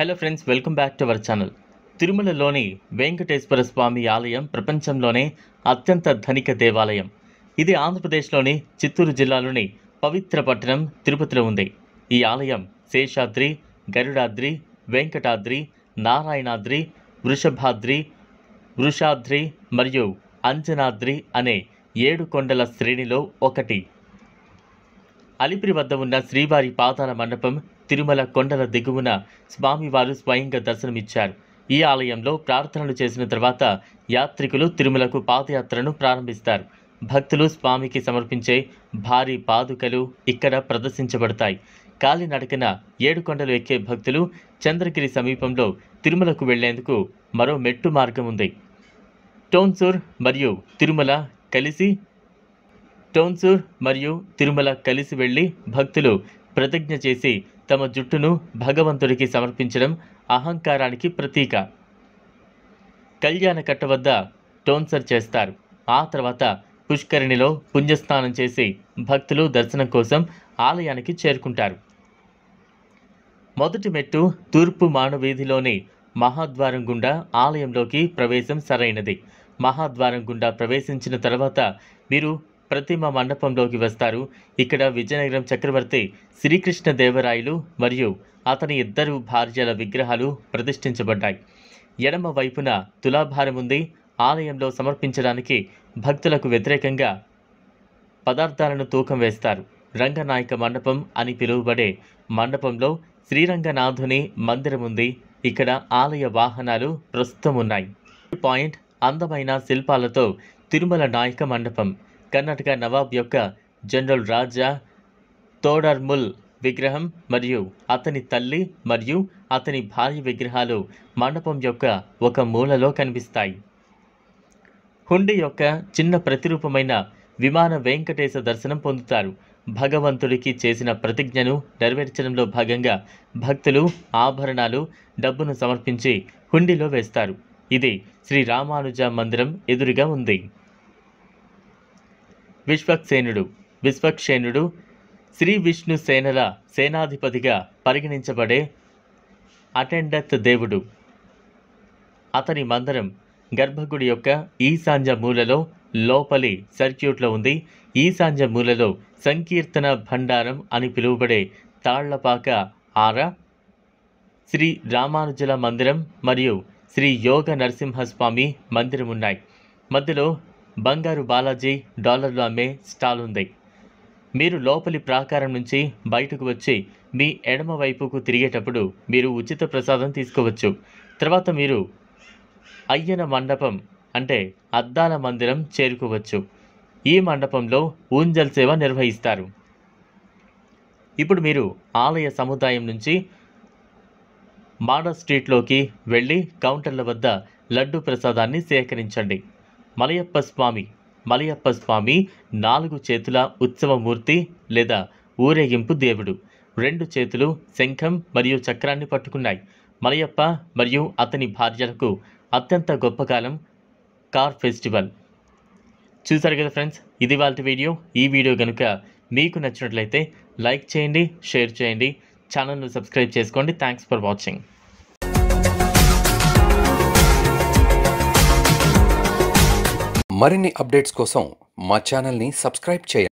Hello friends, welcome back to our channel. తిరుమలలోని వెంకటేశ్వర స్వామి ఆలయం ప్రపంచంలోనే అత్యంత ధనిక దేవాలయం. ఇది ఆంధ్రప్రదేశ్లోని చిత్తూరు జిల్లాలోని పవిత్ర పట్టణం తిరుపతిలో ఉంది. ఈ ఆలయం శేషాద్రి, గరుడాద్రి, వెంకటాద్రి, నారాయణాద్రి, వృషభాద్రి, వృషాద్రి మరియు అంజనాద్రి అనే 7 కొండల శ్రేణిలో ఒకటి. అలిపిరి వద్ద ఉన్న శ్రీవారి పాదాల మండపం తిరుమల కొండల దిగువన స్వామివారు స్వయంగా దర్శనమిచ్చారు. ఈ ఆలయంలో ప్రార్థనలు చేసిన తర్వాత యాత్రికులు తిరుమలకు పాదయాత్రను ప్రారంభిస్తారు. భక్తులు స్వామికి సమర్పించే భారీ పాదుకలు ఇక్కడ ప్రదర్శించబడతాయి. కాలినడకన 7 కొండలు ఎక్కే భక్తులు చంద్రగిరి సమీపంలో తిరుమలకు వెళ్లేందుకు మరో మెట్టు మార్గం ఉంది. టోన్సూర్ మరియు తిరుమల కలిసి వెళ్లి భక్తులు ప్రతిజ్ఞ చేసి తమ జుట్టును భగవంతుడికి సమర్పించడం అహంకారానికి ప్రతీక. కళ్యాణకట్ట వద్ద టోన్సర్ చేస్తారు. ఆ తర్వాత పుష్కరిణిలో పుణ్యస్నానం చేసి భక్తులు దర్శనం కోసం ఆలయానికి చేరుకుంటారు. మొదటి మెట్టు తూర్పు మానవీధిలోని మహాద్వారం గుండా ఆలయంలోకి ప్రవేశం సరైనది. మహాద్వారం గుండా ప్రవేశించిన తర్వాత మీరు ప్రతిమ మండపంలోకి వస్తారు. ఇక్కడ విజయనగరం చక్రవర్తి శ్రీకృష్ణదేవరాయలు మరియు అతని 2 భార్యల విగ్రహాలు ప్రతిష్ఠించబడ్డాయి. ఎడమ వైపున తులాభారం ఉంది. ఆలయంలో సమర్పించడానికి భక్తులకు వ్యతిరేకంగా పదార్థాలను తూకం వేస్తారు. రంగనాయక మండపం అని పిలువబడే మండపంలో శ్రీరంగనాథుని మందిరం ఉంది. ఇక్కడ ఆలయ వాహనాలు ప్రస్తుతం ఉన్నాయి. పాయింట్ అందమైన శిల్పాలతో తిరుమల నాయక మండపం. కర్ణాటక నవాబ్ యొక్క జనరల్ రాజా తోడర్ముల్ విగ్రహం మరియు అతని తల్లి మరియు అతని భార్య విగ్రహాలు మండపం యొక్క ఒక మూలలో కనిపిస్తాయి. హుండీ యొక్క చిన్న ప్రతిరూపమైన విమాన వెంకటేశ దర్శనం పొందుతారు. భగవంతుడికి చేసిన ప్రతిజ్ఞను నెరవేర్చడంలో భాగంగా భక్తులు ఆభరణాలు, డబ్బును సమర్పించి హుండీలో వేస్తారు. ఇది శ్రీ రామానుజ మందిరం ఎదురుగా ఉంది. విశ్వక్సేనుడు శ్రీ విష్ణు సేనల సేనాధిపతిగా పరిగణించబడే అటెండత్ దేవుడు. అతని మందిరం గర్భగుడి యొక్క ఈశాన్య మూలలో లోపలి సర్క్యూట్లో ఉంది. ఈశాన్య మూలలో సంకీర్తన భండారం అని పిలువబడే తాళ్లపాక ఆర, శ్రీ రామానుజుల మందిరం మరియు శ్రీ యోగ నరసింహస్వామి మందిరం ఉన్నాయి. మధ్యలో బంగారు బాలాజీ డాలర్లు అమ్మే స్టాల్ ఉంది. మీరు లోపలి ప్రాకారం నుంచి బయటకు వచ్చి మీ ఎడమ వైపుకు తిరిగేటప్పుడు మీరు ఉచిత ప్రసాదం తీసుకోవచ్చు. తర్వాత మీరు అయ్యన మండపం అంటే అద్దాల మందిరం చేరుకోవచ్చు. ఈ మండపంలో ఊంజల్ సేవ నిర్వహిస్తారు. ఇప్పుడు మీరు ఆలయ సముదాయం నుంచి మాడ స్ట్రీట్లోకి వెళ్ళి కౌంటర్ల వద్ద లడ్డు ప్రసాదాన్ని సేకరించండి. మలయప్ప స్వామి 4 చేతుల ఉత్సవమూర్తి లేదా ఊరేగింపు దేవుడు. 2 చేతులు శంఖం మరియు చక్రాన్ని పట్టుకున్నాయి. మలయప్ప మరియు అతని భార్యలకు అత్యంత గొప్ప కాలం కార్ ఫెస్టివల్. చూసారు కదా ఫ్రెండ్స్, ఇది వాళ్ళ వీడియో. ఈ వీడియో కనుక మీకు నచ్చినట్లయితే లైక్ చేయండి, షేర్ చేయండి, ఛానల్ను సబ్స్క్రైబ్ చేసుకోండి. Thanks for watching. మరిన్ని అప్డేట్స్ కోసం మా ఛానల్ని సబ్స్క్రైబ్ చేయండి.